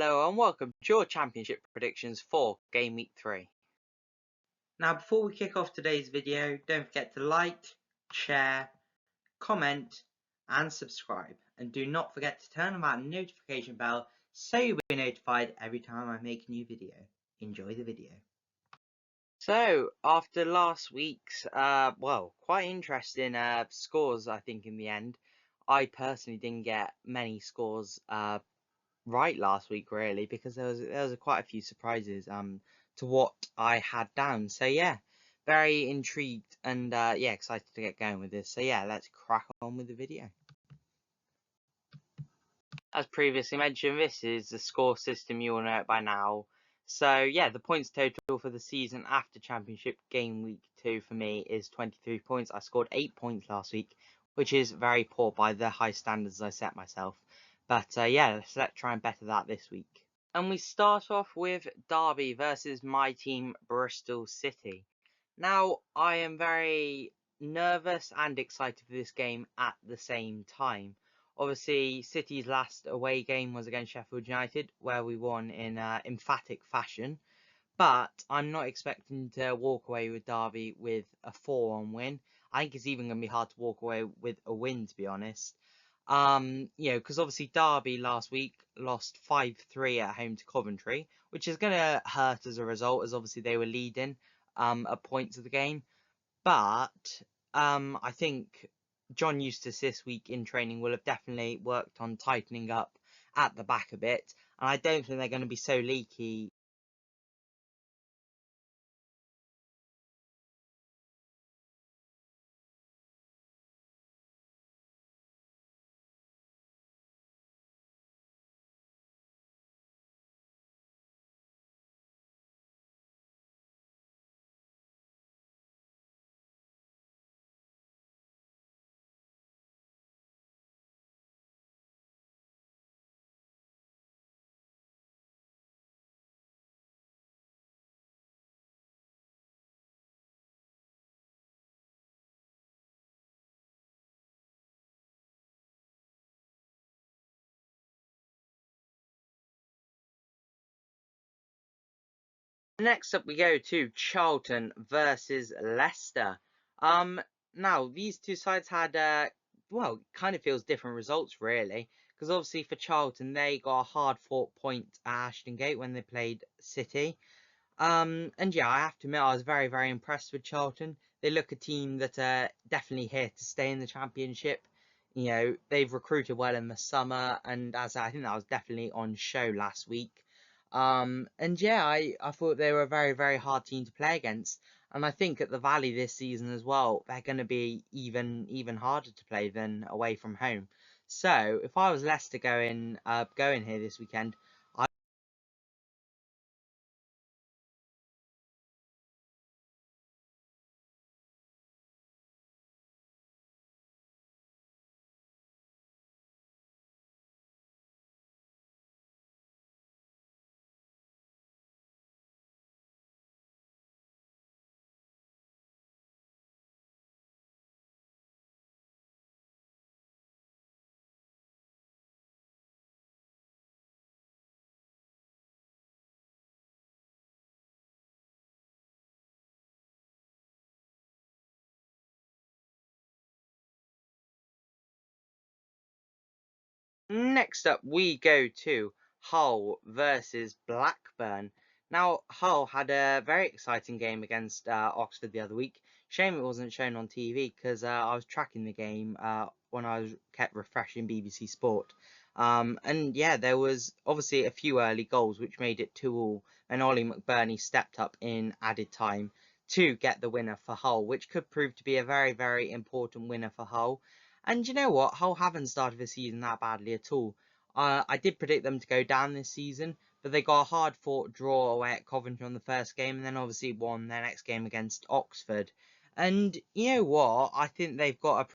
Hello and welcome to your championship predictions for game week 3. Now, before we kick off today's video, don't forget to like, share, comment, and subscribe. And do not forget to turn on that notification bell so you'll be notified every time I make a new video. Enjoy the video. So, after last week's, quite interesting scores, I think, in the end. I personally didn't get many scores right last week, really, because there was quite a few surprises to what I had down. So, yeah, very intrigued and, excited to get going with this. So, yeah, let's crack on with the video. As previously mentioned, this is the score system, you all know it by now. So yeah, the points total for the season after championship game week 2 for me is 23 points. I scored 8 points last week, which is very poor by the high standards I set myself. But yeah, let's try and better that this week. And we start off with Derby versus my team, Bristol City. Now, I am very nervous and excited for this game at the same time. Obviously, City's last away game was against Sheffield United, where we won in emphatic fashion. But I'm not expecting to walk away with Derby with a 4-1 win. I think it's even going to be hard to walk away with a win, to be honest. Because obviously Derby last week lost 5-3 at home to Coventry, which is going to hurt as a result, as obviously they were leading at points of the game. But I think John Eustace this week in training will have definitely worked on tightening up at the back a bit. And I don't think they're going to be so leaky. Next up, we go to Charlton versus Leicester. Now these two sides had kind of feels different results really, because obviously for Charlton they got a hard-fought point at Ashton Gate when they played City. And yeah, I have to admit I was very, very impressed with Charlton. They look a team that are definitely here to stay in the Championship. You know, they've recruited well in the summer, and as I think that was definitely on show last week. And yeah, I thought they were a very, very hard team to play against. And I think at the Valley this season as well, they're going to be even harder to play than away from home. So if I was Leicester going here this weekend, next up, we go to Hull versus Blackburn. Now, Hull had a very exciting game against Oxford the other week. Shame it wasn't shown on TV because I was tracking the game when I was kept refreshing BBC Sport. And yeah, there was obviously a few early goals which made it 2-2, and Ollie McBurney stepped up in added time to get the winner for Hull, which could prove to be a very, very important winner for Hull. And you know what? Hull haven't started the season that badly at all. I did predict them to go down this season, but they got a hard-fought draw away at Coventry on the first game, and then obviously won their next game against Oxford. And you know what? I think they've got a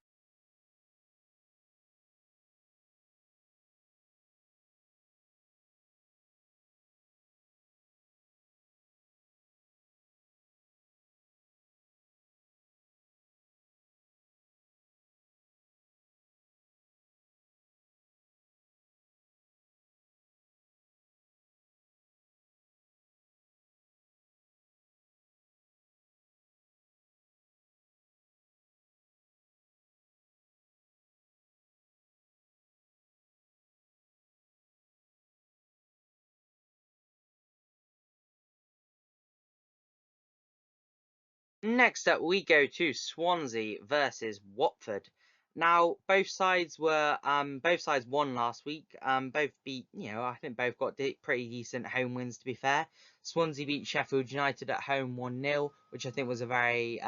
Next up, we go to Swansea versus Watford. Now, both sides won last week. Both beat, I think both got pretty decent home wins, to be fair. Swansea beat Sheffield United at home 1-0, which I think was a very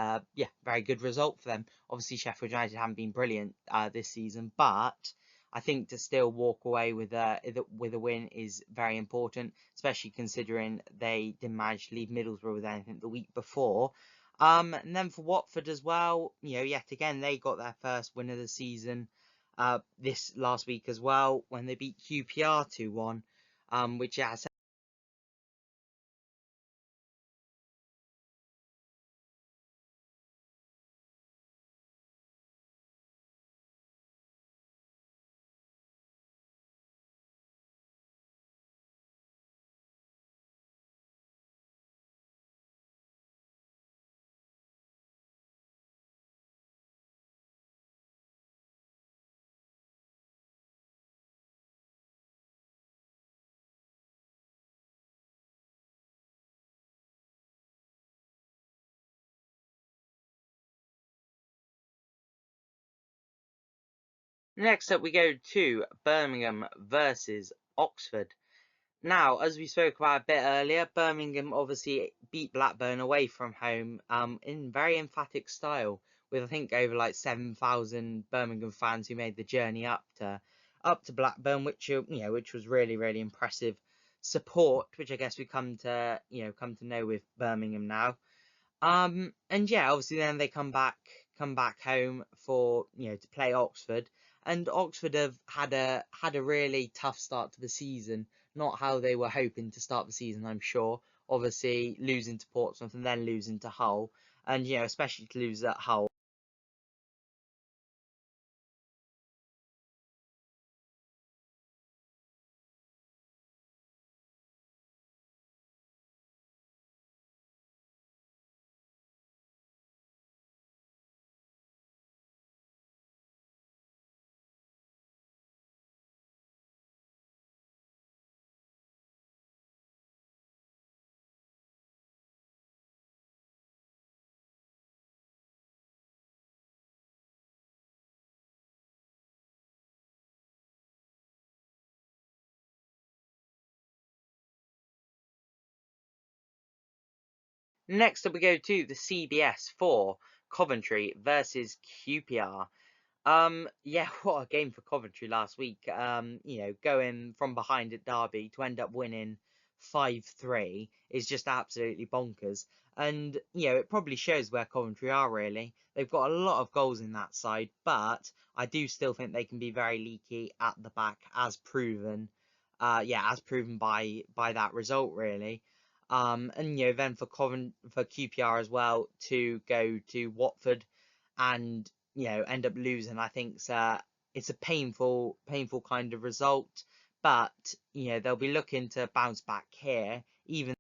good result for them. Obviously, Sheffield United haven't been brilliant this season, but I think to still walk away with a win is very important, especially considering they didn't manage to leave Middlesbrough with anything the week before. And then for Watford as well, yet again they got their first win of the season this last week as well when they beat QPR 2-1, which has. Next up we go to Birmingham versus Oxford. Now, as we spoke about a bit earlier, Birmingham obviously beat Blackburn away from home in very emphatic style, with I think over like 7,000 Birmingham fans who made the journey up to Blackburn, which was really impressive support, which I guess we come to know with Birmingham now. And yeah, obviously then they come back home for to play Oxford, and Oxford have had a really tough start to the season. Not how they were hoping to start the season, I'm sure. Obviously losing to Portsmouth and then losing to Hull, and especially to lose at Hull. Next up we go to the CBS for Coventry versus QPR. Yeah, what a game for Coventry last week. Going from behind at Derby to end up winning 5-3 is just absolutely bonkers. And, it probably shows where Coventry are really. They've got a lot of goals in that side, but I do still think they can be very leaky at the back, as proven. As proven by that result really. And then for QPR as well to go to Watford and end up losing. I think it's a painful kind of result, but they'll be looking to bounce back here. Even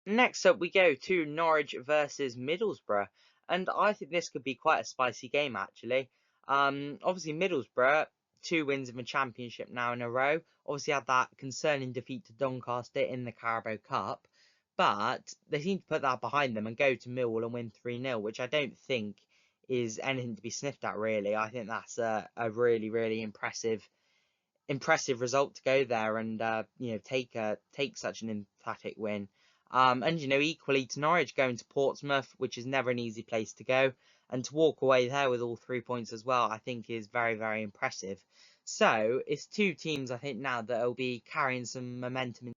next up, we go to Norwich versus Middlesbrough, and I think this could be quite a spicy game actually. Obviously Middlesbrough, 2 wins in the Championship now in a row. Obviously had that concerning defeat to Doncaster in the Carabao Cup, but they seem to put that behind them and go to Millwall and win 3-0, which I don't think is anything to be sniffed at really. I think that's a really impressive result to go there and take such an emphatic win. And equally to Norwich going to Portsmouth, which is never an easy place to go, and to walk away there with all 3 points as well, I think is very impressive. So it's two teams I think now that will be carrying some momentum.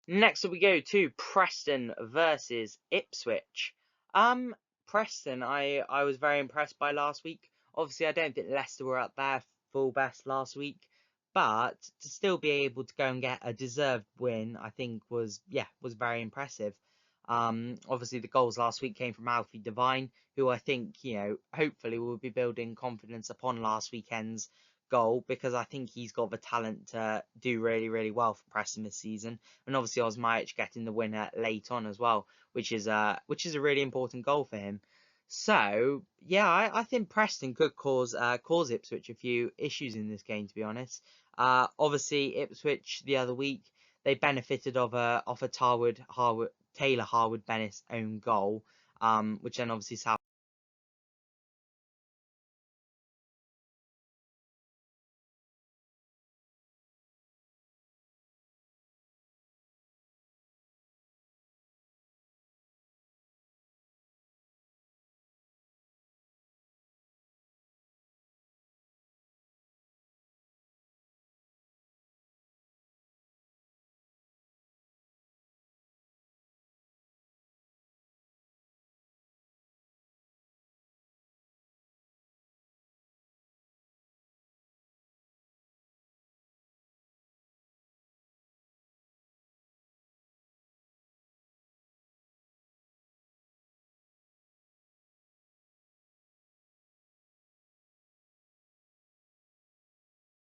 Next up we go to Preston versus Ipswich. Um, Preston, I was very impressed by last week. Obviously, I don't think Leicester were up there full best last week, but to still be able to go and get a deserved win, I think was very impressive. Obviously the goals last week came from Alfie Devine, who I think hopefully will be building confidence upon last weekend's goal, because I think he's got the talent to do really, really well for Preston this season. And obviously Osmajic getting the winner late on as well, which is a really important goal for him. So yeah, I think Preston could cause Ipswich a few issues in this game, to be honest. Obviously Ipswich the other week, they benefited of a Taylor Harwood Bennett's own goal, which then obviously South.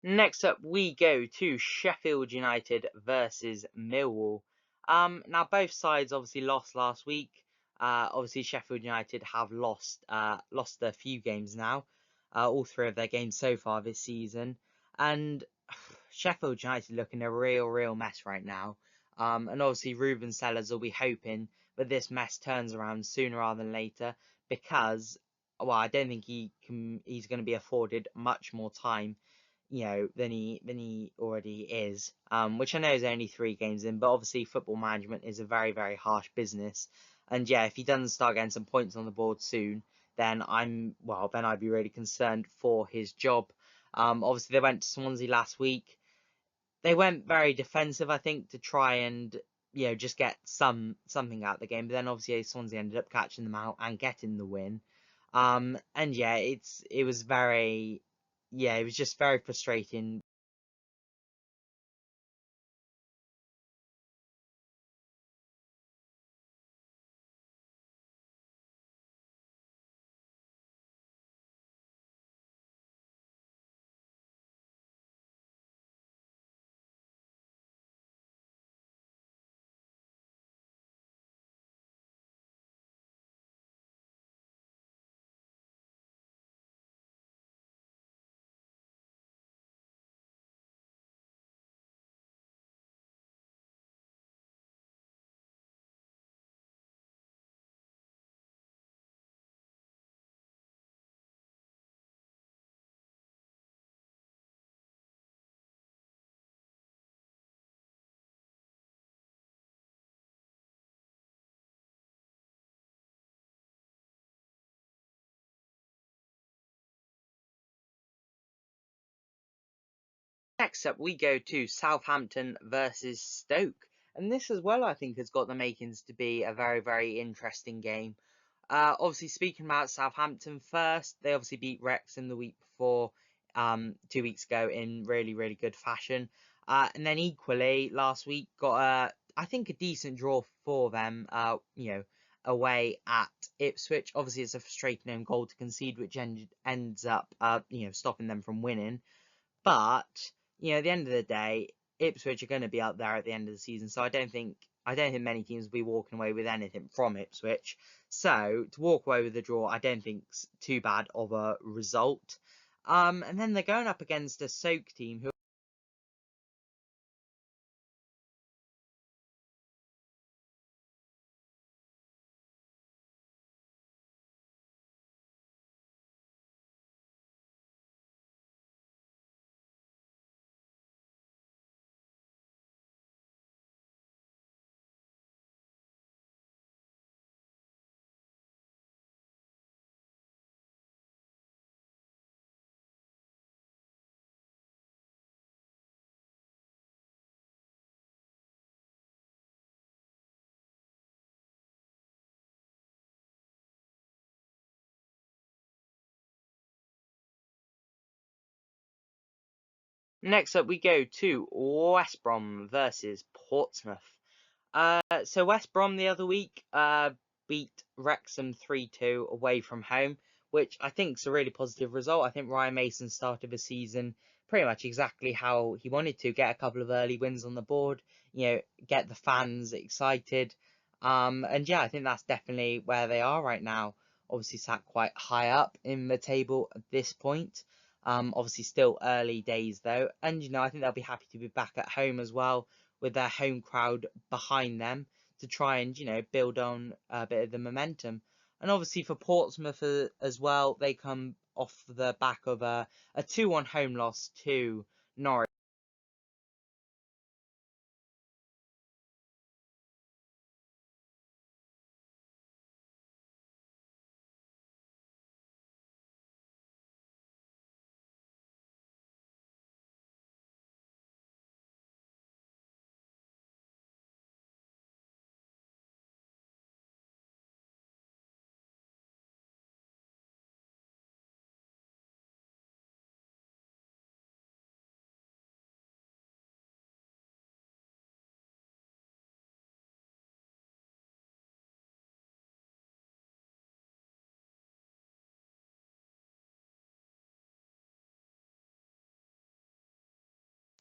Next up, we go to Sheffield United versus Millwall. Now both sides obviously lost last week. Obviously Sheffield United have lost a few games now, all three of their games so far this season, and Sheffield United looking a real mess right now. And obviously Ruben Sellers will be hoping that this mess turns around sooner rather than later, because well, I don't think he's going to be afforded much more time than he already is, which I know is only 3 games in, but obviously football management is a very harsh business, and yeah, if he doesn't start getting some points on the board soon, then I'd be really concerned for his job. Obviously they went to Swansea last week. They went very defensive, I think, to try and just get something out of the game, but then obviously Swansea ended up catching them out and getting the win. And yeah, it was just very frustrating. Next up, we go to Southampton versus Stoke. And this as well, I think, has got the makings to be a very interesting game. Obviously, speaking about Southampton first, they obviously beat Wrexham the week before, 2 weeks ago, in really good fashion. And then equally, last week, got I think a decent draw for them, away at Ipswich. Obviously, it's a frustrating own goal to concede, which ends up, stopping them from winning. But at the end of the day, Ipswich are going to be up there at the end of the season, so I don't think many teams will be walking away with anything from Ipswich. So to walk away with a draw, I don't think's too bad of a result. And then they're going up against a Stoke team who Next up, we go to West Brom versus Portsmouth. So West Brom the other week beat Wrexham 3-2 away from home, which I think is a really positive result. I think Ryan Mason started the season pretty much exactly how he wanted to, get a couple of early wins on the board, get the fans excited. And yeah, I think that's definitely where they are right now. Obviously sat quite high up in the table at this point. Obviously still early days though, and I think they'll be happy to be back at home as well with their home crowd behind them to try and build on a bit of the momentum. And obviously for Portsmouth as well, they come off the back of a 2-1 home loss to Norwich.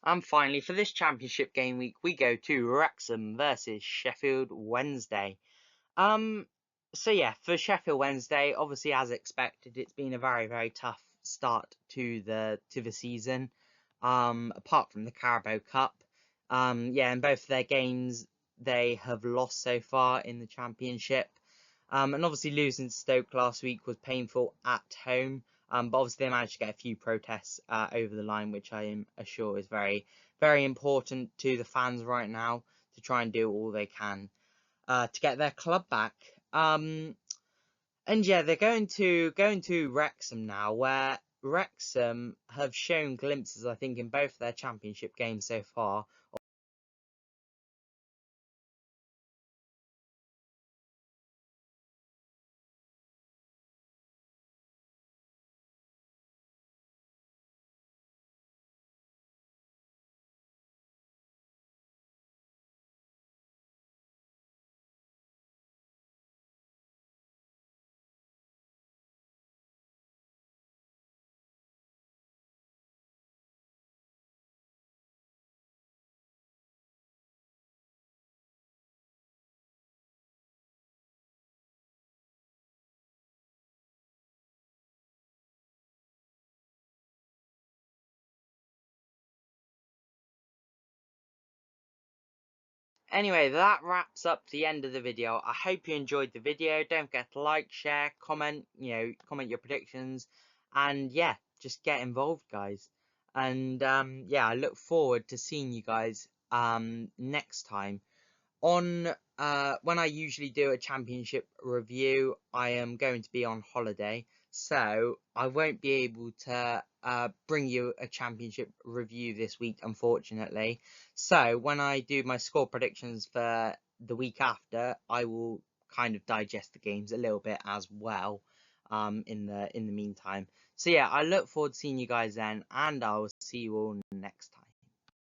And finally, for this championship game week, we go to Wrexham versus Sheffield Wednesday. Um, so yeah, for Sheffield Wednesday, obviously as expected, it's been a very, very tough start to the season. Apart from the Carabao Cup, yeah, in both of their games they have lost so far in the championship. And obviously losing to Stoke last week was painful at home. But obviously they managed to get a few protests over the line, which I am sure is very, very important to the fans right now to try and do all they can to get their club back. And yeah, they're going to Wrexham now, where Wrexham have shown glimpses, I think, in both their championship games so far. Anyway, that wraps up the end of the video. I hope you enjoyed the video. Don't forget to like, share, comment, comment your predictions, and yeah, just get involved, guys. And yeah, I look forward to seeing you guys next time. On when I usually do a championship review, I am going to be on holiday, so I won't be able to bring you a championship review this week, unfortunately. So when I do my score predictions for the week after, I will kind of digest the games a little bit as well in the meantime. So yeah, I look forward to seeing you guys then, and I will see you all next time.